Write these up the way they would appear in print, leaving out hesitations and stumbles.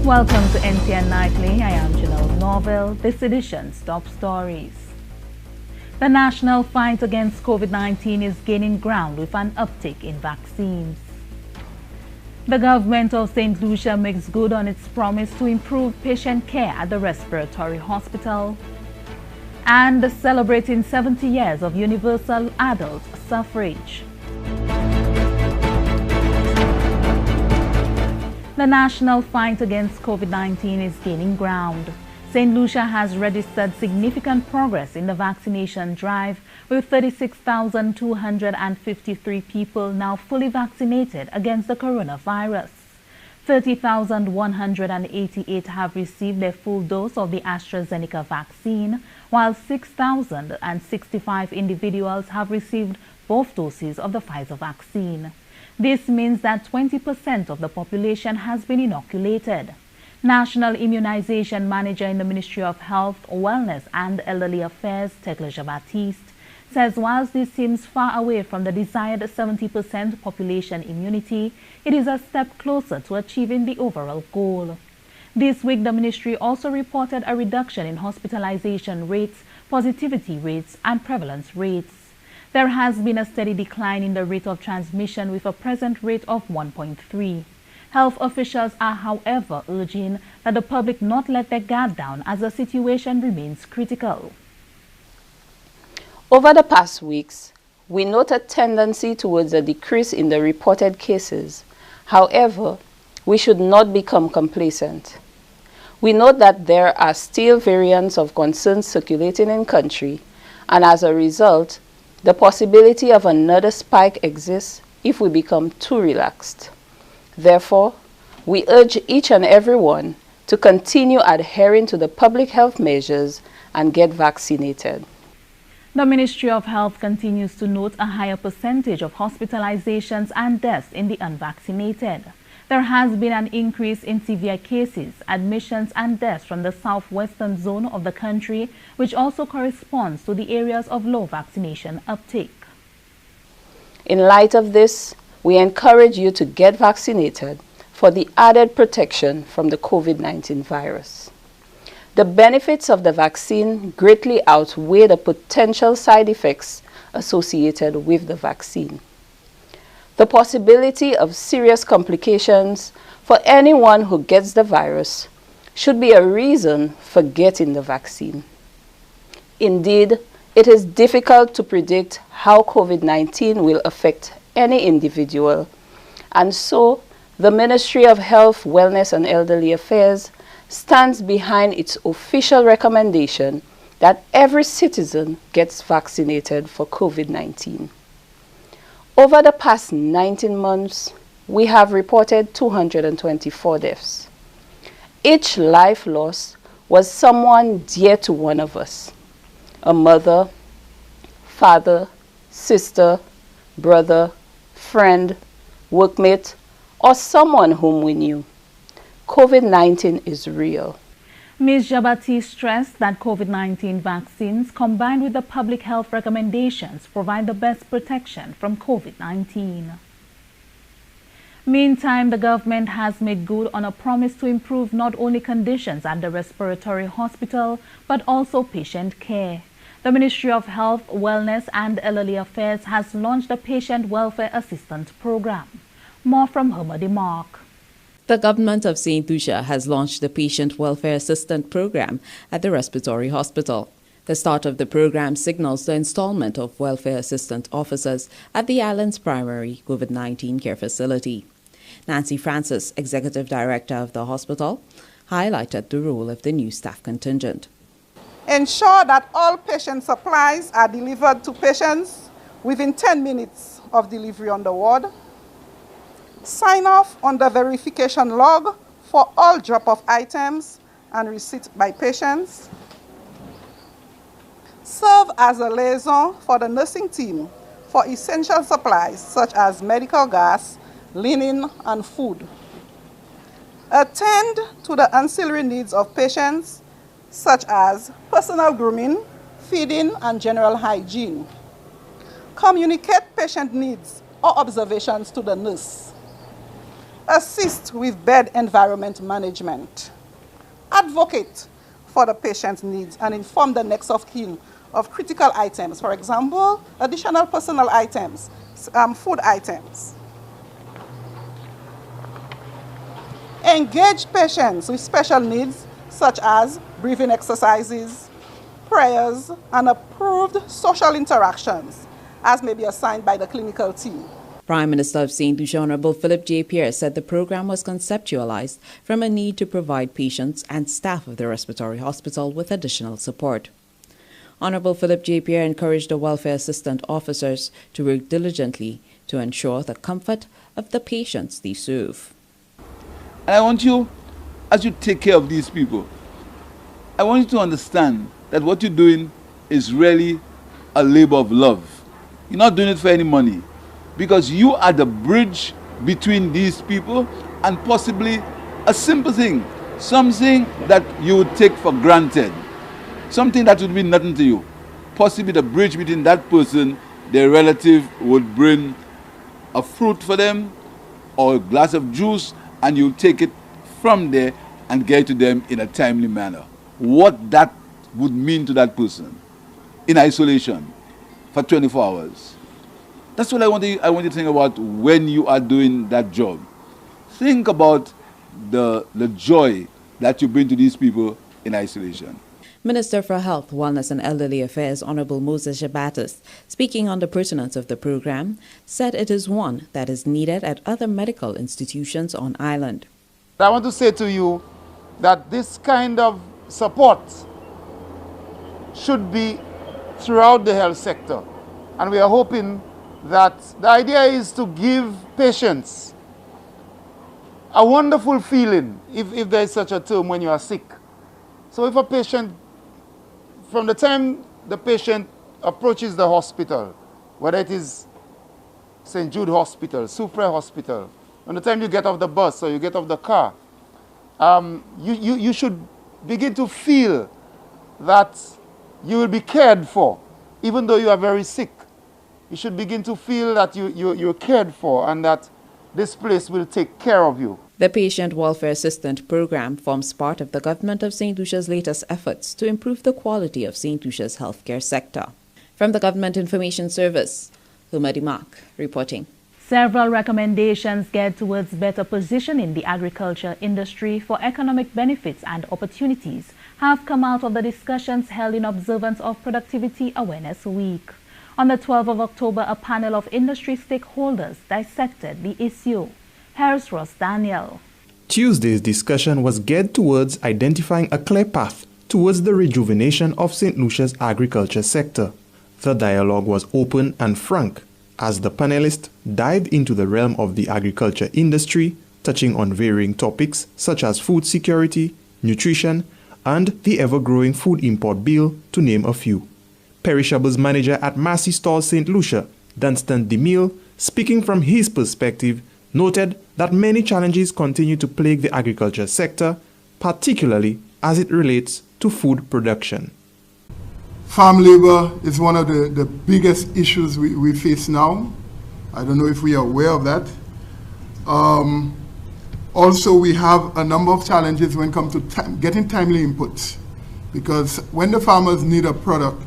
Welcome to NTN Nightly. I am Janelle Norville. This edition's top stories. The national fight against COVID-19 is gaining ground with an uptick in vaccines. The government of St. Lucia makes good on its promise to improve patient care at the respiratory hospital. And celebrating 70 years of universal adult suffrage. The national fight against COVID-19 is gaining ground. St. Lucia has registered significant progress in the vaccination drive, with 36,253 people now fully vaccinated against the coronavirus. 30,188 have received their full dose of the AstraZeneca vaccine, while 6,065 individuals have received both doses of the Pfizer vaccine. This means that 20% of the population has been inoculated. National Immunization Manager in the Ministry of Health, Wellness and Elderly Affairs, Tekla Jean-Baptiste, says whilst this seems far away from the desired 70% population immunity, it is a step closer to achieving the overall goal. This week, the ministry also reported a reduction in hospitalization rates, positivity rates and prevalence rates. There has been a steady decline in the rate of transmission with a present rate of 1.3. Health officials are, however, urging that the public not let their guard down as the situation remains critical. Over the past weeks, we note a tendency towards a decrease in the reported cases. However, we should not become complacent. We note that there are still variants of concern circulating in country, and as a result, the possibility of another spike exists if we become too relaxed. Therefore, we urge each and every one to continue adhering to the public health measures and get vaccinated. The Ministry of Health continues to note a higher percentage of hospitalizations and deaths in the unvaccinated. There has been an increase in severe cases, admissions and deaths from the southwestern zone of the country, which also corresponds to the areas of low vaccination uptake. In light of this, we encourage you to get vaccinated for the added protection from the COVID-19 virus. The benefits of the vaccine greatly outweigh the potential side effects associated with the vaccine. The possibility of serious complications for anyone who gets the virus should be a reason for getting the vaccine. Indeed, it is difficult to predict how COVID-19 will affect any individual, and so the Ministry of Health, Wellness and Elderly Affairs stands behind its official recommendation that every citizen gets vaccinated for COVID-19. Over the past 19 months, we have reported 224 deaths. Each life lost was someone dear to one of us: a mother, father, sister, brother, friend, workmate, or someone whom we knew. COVID-19 is real. Ms. Jean-Baptiste stressed that COVID-19 vaccines, combined with the public health recommendations, provide the best protection from COVID-19. Meantime, the government has made good on a promise to improve not only conditions at the respiratory hospital, but also patient care. The Ministry of Health, Wellness and Elderly Affairs has launched a Patient Welfare Assistance Program. More from Hermody Mark. The government of St. Lucia has launched the Patient Welfare Assistant Program at the Respiratory Hospital. The start of the program signals the installment of welfare assistant officers at the island's primary COVID-19 care facility. Nancy Francis, Executive Director of the hospital, highlighted the role of the new staff contingent. Ensure that all patient supplies are delivered to patients within 10 minutes of delivery on the ward. Sign off on the verification log for all drop-off items and receipts by patients. Serve as a liaison for the nursing team for essential supplies such as medical gas, linen, and food. Attend to the ancillary needs of patients such as personal grooming, feeding, and general hygiene. Communicate patient needs or observations to the nurse. assist with bed environment management, advocate for the patient's needs, and inform the next of kin of critical items, for example, additional personal items, food items. Engage patients with special needs such as breathing exercises, prayers, and approved social interactions, as may be assigned by the clinical team. Prime Minister of St. Lucia Honorable Philip J. Pierce said the program was conceptualized from a need to provide patients and staff of the respiratory hospital with additional support. Honorable Philip J. Pierce encouraged the welfare assistant officers to work diligently to ensure the comfort of the patients they serve. And I want you, as you take care of these people, I want you to understand that what you're doing is really a labor of love. You're not doing it for any money, because you are the bridge between these people and possibly a simple thing, something that you would take for granted, something that would mean nothing to you. Possibly the bridge between that person, their relative would bring a fruit for them or a glass of juice, and you take it from there and get it to them in a timely manner. What that would mean to that person in isolation for 24 hours. That's what I want you to think about when you are doing that job. Think about the joy that you bring to these people in isolation. Minister for Health, Wellness and Elderly Affairs, Honorable Moses Shabatis, speaking on the pertinence of the program, said it is one that is needed at other medical institutions on island. I want to say to you that this kind of support should be throughout the health sector. And we are hoping that the idea is to give patients a wonderful feeling, if there is such a term, when you are sick. So if a patient, from the time the patient approaches the hospital, whether it is St. Jude Hospital, Supra Hospital, from the time you get off the bus or you get off the car, you should begin to feel that you will be cared for, even though you are very sick. You should begin to feel that you're cared for and that this place will take care of you. The Patient Welfare Assistant Program forms part of the Government of St. Lucia's latest efforts to improve the quality of St. Lucia's healthcare sector. From the Government Information Service, Humadi Mark reporting. Several recommendations geared towards better positioning the agriculture industry for economic benefits and opportunities have come out of the discussions held in observance of Productivity Awareness Week. On the 12th of October, a panel of industry stakeholders dissected the issue. Here's Ross Daniel. Tuesday's discussion was geared towards identifying a clear path towards the rejuvenation of St. Lucia's agriculture sector. The dialogue was open and frank as the panelists dived into the realm of the agriculture industry, touching on varying topics such as food security, nutrition, and the ever-growing food import bill, to name a few. Perishables manager at Massey Stores St. Lucia, Dunstan DeMille, speaking from his perspective, noted that many challenges continue to plague the agriculture sector, particularly as it relates to food production. Farm labor is one of the biggest issues we face now. I don't know if we are aware of that. Also, we have a number of challenges when it comes to getting timely inputs, because when the farmers need a product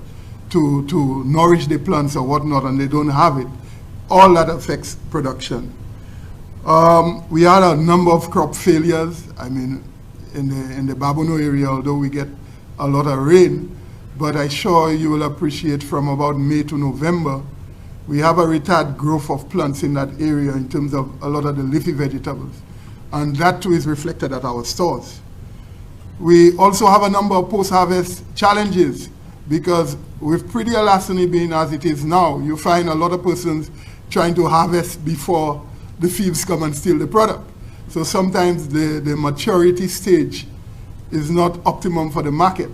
to nourish the plants or whatnot and they don't have it, all that affects production. We had a number of crop failures. I mean, in the Babono area, although we get a lot of rain, but I'm sure you will appreciate from about May to November, we have a retarded growth of plants in that area in terms of a lot of the leafy vegetables. And that too is reflected at our stores. We also have a number of post-harvest challenges, because with Prix d'Alasani being as it is now, you find a lot of persons trying to harvest before the thieves come and steal the product. So sometimes the maturity stage is not optimum for the market.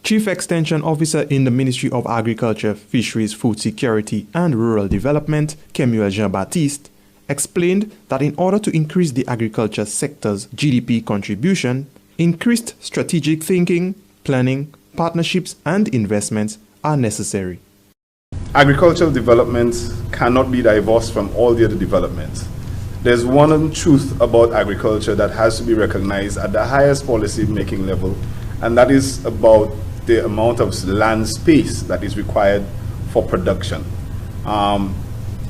Chief Extension Officer in the Ministry of Agriculture, Fisheries, Food Security and Rural Development, Kemuel Jean-Baptiste, explained that in order to increase the agriculture sector's GDP contribution, increased strategic thinking, planning, partnerships and investments are necessary. Agricultural development cannot be divorced from all the other developments. there's one truth about agriculture that has to be recognized at the highest policy making level, and that is about the amount of land space that is required for production.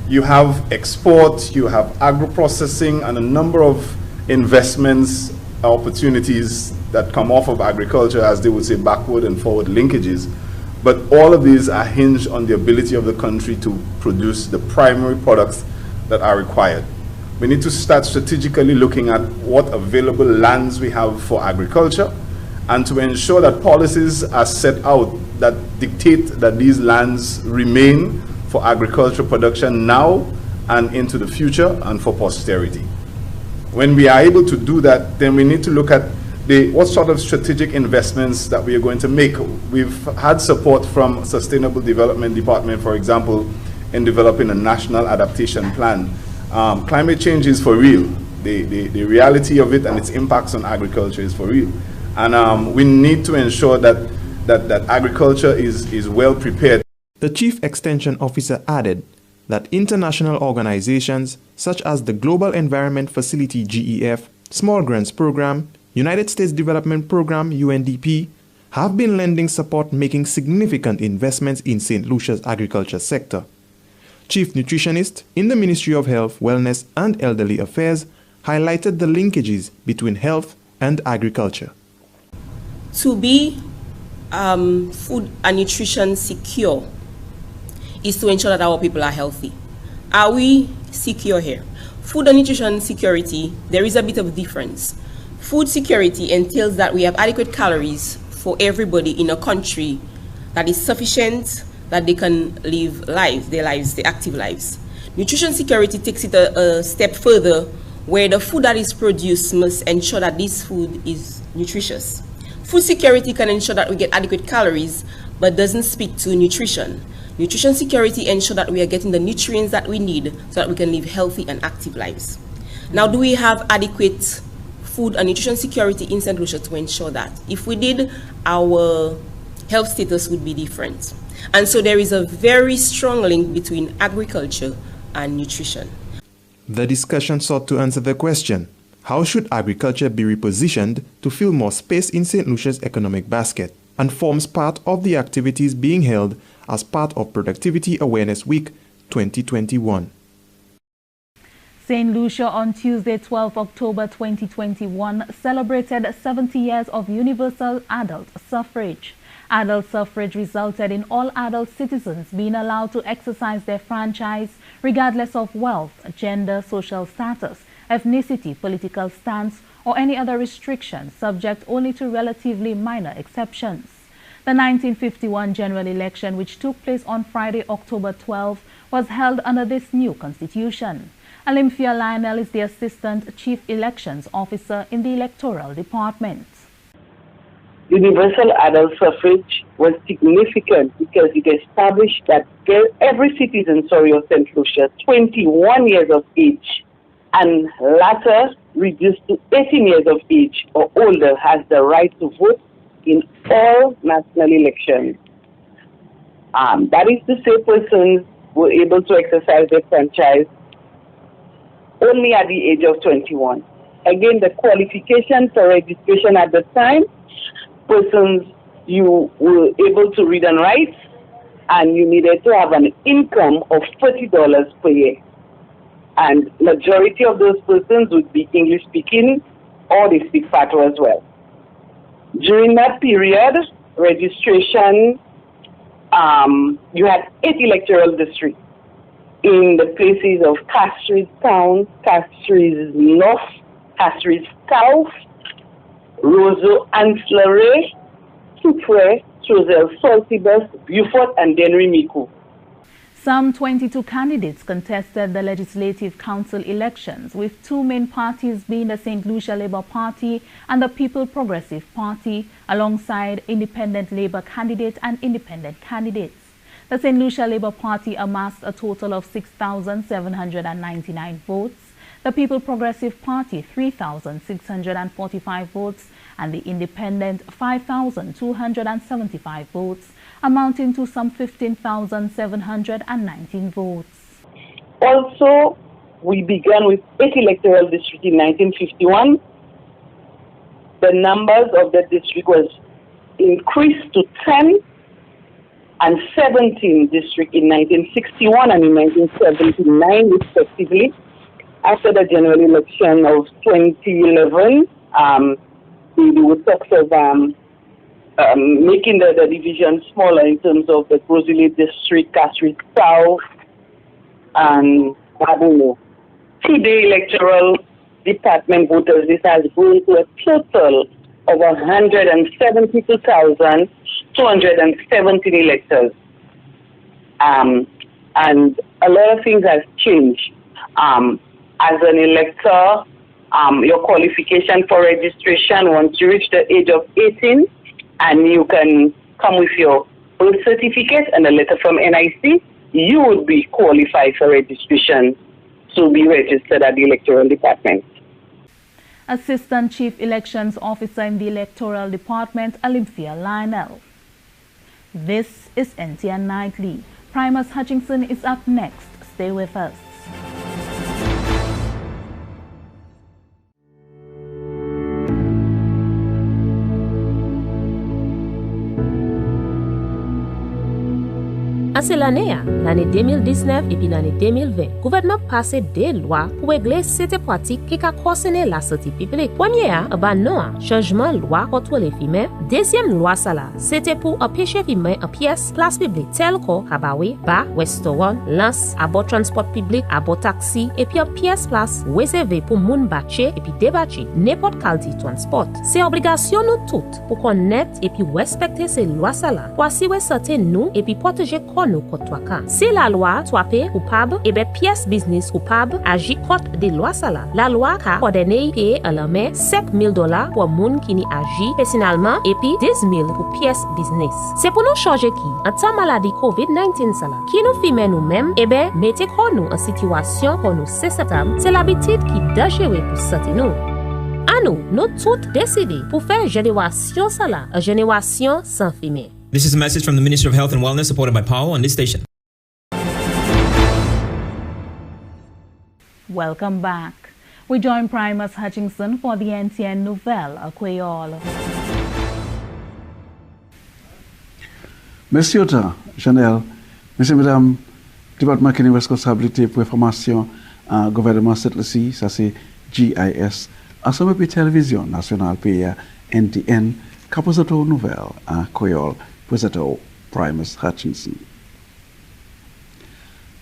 You have export, you have agro-processing, and a number of investments, opportunities that come off of agriculture, as they would say, backward and forward linkages. But all of these are hinged on the ability of the country to produce the primary products that are required. We need to start strategically looking at what available lands we have for agriculture, and to ensure that policies are set out that dictate that these lands remain for agricultural production now and into the future and for posterity. When we are able to do that, then we need to look at what sort of strategic investments that we are going to make. We've had support from Sustainable Development Department, for example, in developing a national adaptation plan. Climate change is for real. The reality of it and its impacts on agriculture is for real. And we need to ensure that agriculture is well prepared. The Chief Extension Officer added that international organizations such as the Global Environment Facility GEF, Small Grants Program, United States Development Program UNDP have been lending support, making significant investments in St. Lucia's agriculture sector. Chief Nutritionist in the Ministry of Health, Wellness and Elderly Affairs highlighted the linkages between health and agriculture. To be food and nutrition secure is to ensure that our people are healthy. Are we secure here? Food and nutrition security, there is a bit of a difference. Food security entails that we have adequate calories for everybody in a country that is sufficient, that they can live their active lives. Nutrition security takes it a step further, where the food that is produced must ensure that this food is nutritious. Food security can ensure that we get adequate calories, but doesn't speak to nutrition. Nutrition security ensures that we are getting the nutrients that we need so that we can live healthy and active lives. Now, do we have adequate food and nutrition security in St. Lucia to ensure that? If we did, our health status would be different. And so there is a very strong link between agriculture and nutrition. The discussion sought to answer the question, how should agriculture be repositioned to fill more space in St. Lucia's economic basket, and forms part of the activities being held as part of Productivity Awareness Week 2021. St. Lucia on Tuesday, 12 October 2021, celebrated 70 years of universal adult suffrage. Adult suffrage resulted in all adult citizens being allowed to exercise their franchise regardless of wealth, gender, social status, ethnicity, political stance, or any other restrictions, subject only to relatively minor exceptions. The 1951 general election, which took place on Friday, October 12, was held under this new constitution. Olympia Lionel is the Assistant Chief Elections Officer in the Electoral Department. Universal adult suffrage was significant because it established that every citizen, of St. Lucia, 21 years of age and latter reduced to 18 years of age or older, has the right to vote in all national elections. That is to say, persons were able to exercise their franchise only at the age of 21. Again, the qualification for registration at the time, persons, you were able to read and write, and you needed to have an income of $30 per year. And majority of those persons would be English speaking, or they speak Patois as well. During that period, registration, you had 8 electoral districts in the places of Castries Town, Castries North, Castries South, Roseau, Ancillary, Soufre, Choiseul, Saltibus, Beaufort, and Denry Mico. Some 22 candidates contested the Legislative Council elections, with 2 main parties being the St. Lucia Labour Party and the People Progressive Party, alongside independent Labour candidate and independent candidates. The St. Lucia Labour Party amassed a total of 6,799 votes, the People Progressive Party 3,645 votes, and the Independent 5,275 votes, amounting to some 15,719 votes. Also, we began with 8 electoral districts in 1951. The numbers of the district was increased to 10 and 17 districts in 1961 and in 1979 respectively. After the general election of 2011, with talks of making the division smaller in terms of the Grozile district, Castries South, and Babuno. Today, electoral department voters, this has grown to a total of 172,217 electors. And a lot of things have changed. As an elector, your qualification for registration, once you reach the age of 18, and you can come with your birth certificate and a letter from NIC, you would be qualified for registration to be registered at the electoral department. Assistant Chief Elections Officer in the Electoral Department, Olympia Lionel. This is NTN Nightly. Primus Hutchinson is up next. Stay with us. C'est l'année 2019 et puis l'année 2020. Gouvernement passé des lois pour régler cette pratique qui a concerné la santé publique. Première, changement loi contre les femmes. Deuxième loi ça là, c'était pour empêcher les femmes en pièces place publique telles que cabaret, bar, restaurant, lance, à bord transport public, à bord taxi et puis en pièces place réservées pour moun batcher et puis débatcher n'importe quel type de transport. C'est obligation nous toutes pour connaître et puis respecter ces lois ça là. Pour assurer santé nous et puis protéger nous contre cas. Si la loi soit coupable, et bien pièce business coupable agit contre des lois ça là. La loi a ordonné payer à la main $5,000 pour moun qui n'y agit personnellement et puis $10,000 pour pièce business. C'est pour nous changer qui en temps maladie COVID-19 ça là. Qui nous filme nous-mêmes et bien mettez nous en situation pour nous septembre. C'est l'habitude qui dangereux pour santé nous. À nous toutes décider pour faire génération ça là, une génération sans fumer. This is a message from the Ministry of Health and Wellness supported by Powell on this station. Welcome back. We join Primus Hutchinson for the NTN Nouvelle à Creole. Merci autant, Chanel. Monsieur, Madame, département qui a une responsabilité pour l'information en gouvernement cette-ci, ça c'est GIS, ensemble avec télévision nationale PA, NTN, Caposato Nouvelle à Creole. Président Primus Hutchinson.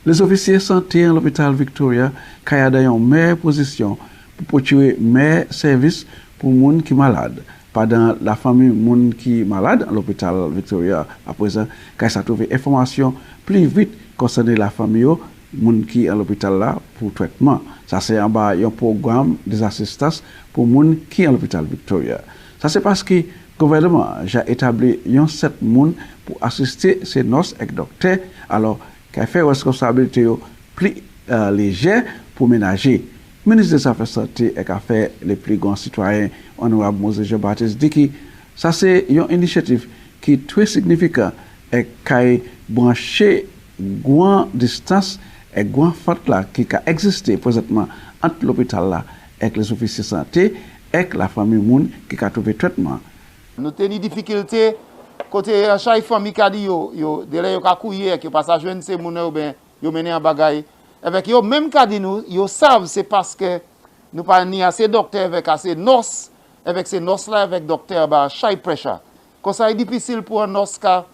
Les officiers santé à l'hôpital Victoria qui a dans une meilleure position pour poursuivre meilleur service pour les gens qui sont malades. Pendant la famille gens qui sont malades à l'hôpital Victoria, à présent, qui a trouvé information plus vite concernant la famille, les gens qui sont à l'hôpital là pour traitement. Ça c'est en bas un programme des assistances pour les gens qui sont à l'hôpital Victoria. Ça c'est parce que le gouvernement a établi un set moun pour assister ces nurses et docteurs, alors qu'il a fait responsabilité plus légère pour ménager. Le ministre des Affaires santé et a fait les plus grands citoyens, honorable Moses Jean-Baptiste, dit que ça c'est une initiative qui est très significative et qui a branché grande distance et grande faute là qui a existé présentement entre l'hôpital là et les officiers de santé et la famille moun qui a trouvé traitement. Nous avons des difficultés côté chaque famille qui a dit yo délai yo ka couiller que pas joindre ces moun ou ben yo mener en bagaille avec yo même ka dit nous yo savent c'est parce que nous pas ni assez docteur avec assez nurse avec ces nurse là avec docteur ba chaque pressure comme ça est difficile pour un nurse là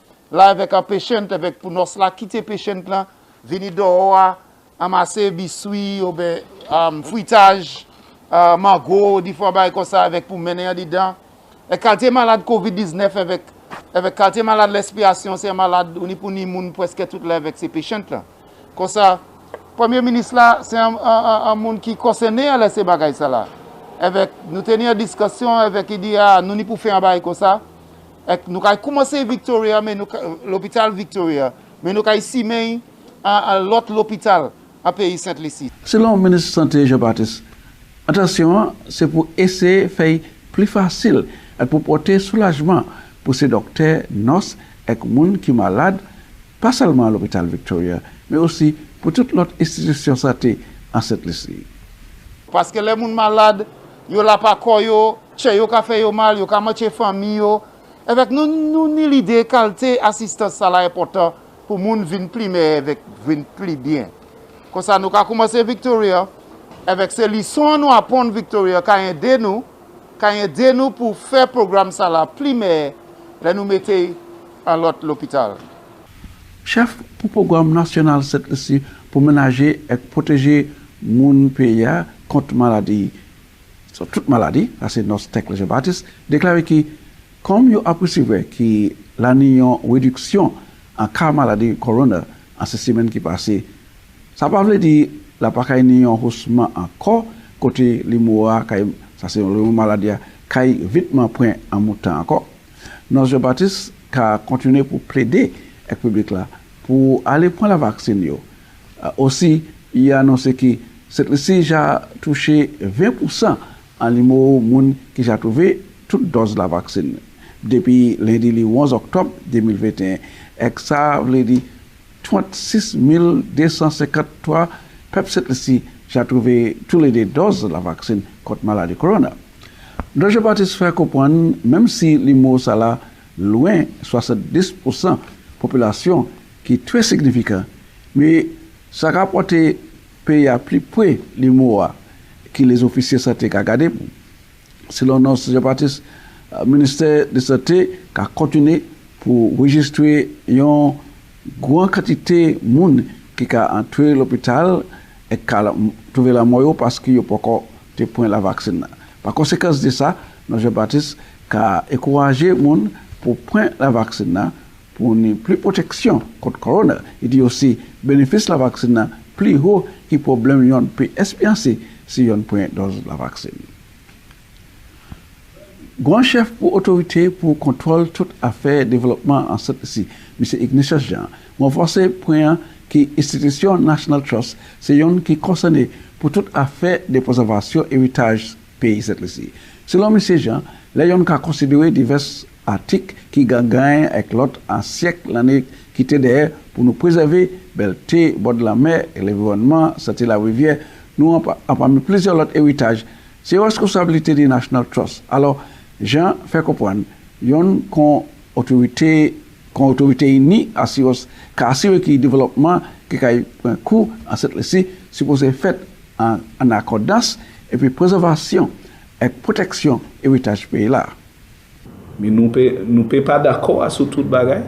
avec un patient avec pour nurse là quitter patient là venir dehors amasser biscuit ou ben fruitage mango des fois ba comme ça avec pour mener dedans. Et quand tu es malade COVID-19 avec quand tu es malade l'expiration, c'est malade on pour ni moun presque tout là avec ces patients là. Comme ça premier ministre là c'est un monde qui concerné à ces bagages ça là. Avec nous tenir une discussion avec il dit nous ni pour faire un bail comme ça. Et nous avons commencé Victoria mais l'hôpital Victoria mais nous avons ici mais à l'autre hôpital à pays Saint-Lucie. Selon le ministre de la Santé Jean-Baptiste, attention, c'est pour essayer de faire plus facile et pour porter soulagement pour ces docteurs, nurses et les gens qui sont malades, pas seulement à l'hôpital Victoria, mais aussi pour toute l'autre institution de santé en cette liste. Parce que les gens malades, ils n'ont pas de che yo ka fait yo mal, yo ka manche famille yo. Avec nous ni l'idée qualité assistance ça là important pour moun vinn plus mais avec vinn plus bien. Comme ça nous ka commencer Victoria avec ces leçons nous apprendre Victoria quand aider nous pour faire programme ça là plus mais là nous mettez à l'autre l'hôpital. Chef pour programme national cette ici pour ménager et protéger moun pays contre maladie. Sur toute maladie, c'est notre texte Jean-Baptiste, déclaré que comme vous appréciez que la réduction en cas de maladie corona en ces semaines qui passent, ça ne veut pas dire la pacaille n'y haussement encore côté l'imoa, ça c'est une maladie qui vitement point en montant encore. Notre Jean-Baptiste a continué pour plaider avec le public là pour aller prendre la vaccine. Aussi, il a annoncé que cette liste a touché 20% en limo moun qui a trouvé toute dose de la vaccine depuis lundi le 11 octobre 2021 et ça veut dire 36 253 personnes ici j'ai trouvé toutes les doses de la vaccine contre maladie corona. Donc je Baptiste fait comprendre même si limo ça là loin 70% population qui est très significant mais ça rapporte pays à plus près limo que les officiers de santé ont gardé. Selon notre Jean-Baptiste, le ministère de la Santé a continué pour enregistrer une grande quantité de monde qui a entré l'hôpital et qui a trouvé la moyenne parce qu'il n'y a pas encore de point la vaccine. Par conséquent de ça, notre Jean-Baptiste a encouragé les gens pour prendre la vaccine pour une plus protection contre le corona. Il dit aussi bénéfice de la vaccine plus haut que le problème qu'on peut espérer si on point dose de la vaccine. Grand chef pour autorité pour contrôle toute affaire développement en cette ici, M. Ignatius Jean, m'a forcé point que l'institution National Trust, c'est une qui concerne pour toute affaire de préservation héritage pays cette ici. Selon M. Jean, les gens ont considéré divers articles qui gagnent avec l'autre en siècle l'année qui était derrière pour nous préserver belleté, bord de la mer et l'environnement, c'était la rivière. Nous avons parmi plusieurs autres héritages. C'est la responsabilité du National Trust. Alors, Jean fait comprendre, il y a une autorité unie qui assure que le développement qui a un coût en cette liste supposé fait en accordance et puis préservation et protection héritage pays là. Mais nous ne sommes pas d'accord sur tout bagaille,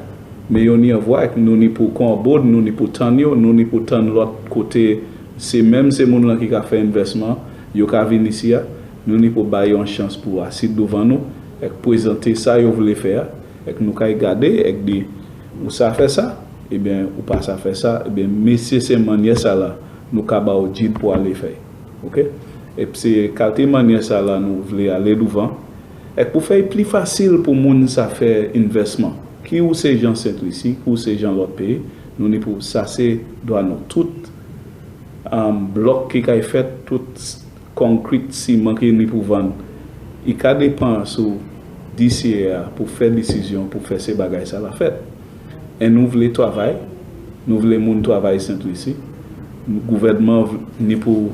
mais on y voit que nous n'y pour corbeau, nous n'y pour tendre, nous n'y pour tendre l'autre côté. C'est même ces gens qui ont fait investissement, ils ont venir ici, nous n'y pour bailler une chance pour assis devant nous et présenter ça qu'ils voulaient faire et nous avons regardé et dit ou ça fait ça, et bien ou pas ça fait ça, et bien mais c'est ces manières ça là, nous avons dit pour aller faire, ok? Et puis c'est quelle manière ça là nous voulons aller devant et pour faire plus facile pour nous ça faire investissement. Qui ou ces gens sont ici, ou ces gens l'autre pays, nous n'y pour ça c'est doit nous tout bloc qui a fait tout concrète ciment qui nous pour vendre. Il dépend sur d'ici pour faire décision pour faire ces bagages ça la fait. Et nous voulons travailler, nous voulons mon travail centre ici. Le gouvernement ni pour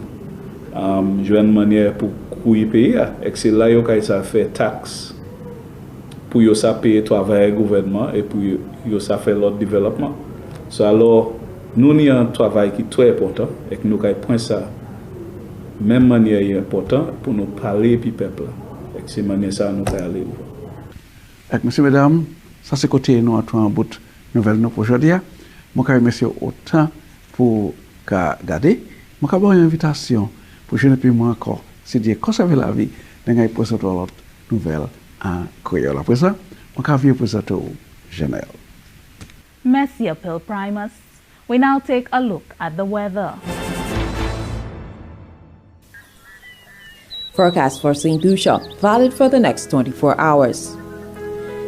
jouer une manière pour couiller payer et c'est là que ça fait taxe pour yo ça payer travail gouvernement et pour yo ça fait l'autre développement. So alors nous avons un travail qui est très important et que nous avons point ça même manière important pour nous parler puis peuple. Et c'est manière ça nous allons aller. Avec monsieur mesdames, ça c'est côté nous en bout nouvelle nous pour aujourd'hui. Moi je remercie autant pour garder. Moi je une invitation pour jeune puis moi encore c'est dire conserver la vie dans une présenter l'autre nouvelle en créole. Après ça, moi je vais présenter au général. Merci Apple Primus. We now take a look at the weather. Forecast for St. Lucia, valid for the next 24 hours.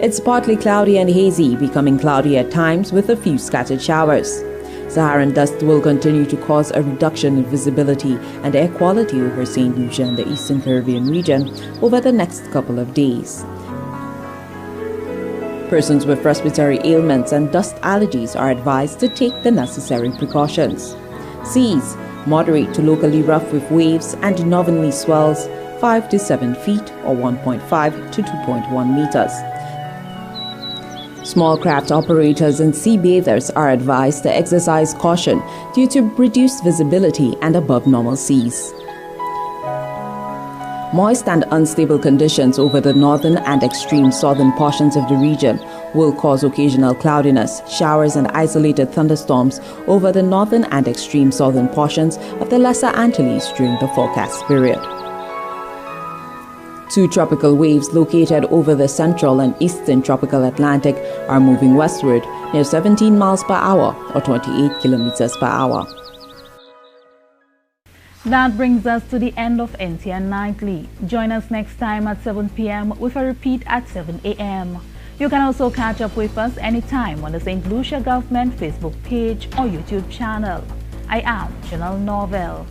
It's partly cloudy and hazy, becoming cloudy at times with a few scattered showers. Saharan dust will continue to cause a reduction in visibility and air quality over St. Lucia and the Eastern Caribbean region over the next couple of days. Persons with respiratory ailments and dust allergies are advised to take the necessary precautions. Seas Moderate to locally rough with waves and northerly swells 5 to 7 feet or 1.5 to 2.1 meters. Small craft operators and sea bathers are advised to exercise caution due to reduced visibility and above normal seas. Moist and unstable conditions over the northern and extreme southern portions of the region will cause occasional cloudiness, showers and isolated thunderstorms over the northern and extreme southern portions of the Lesser Antilles during the forecast period. Two tropical waves located over the central and eastern tropical Atlantic are moving westward near 17 miles per hour or 28 kilometers per hour. That brings us to the end of NTN Nightly. Join us next time at 7 p.m. with a repeat at 7 a.m. You can also catch up with us anytime on the St. Lucia Government Facebook page or YouTube channel. I am Janelle Norvell.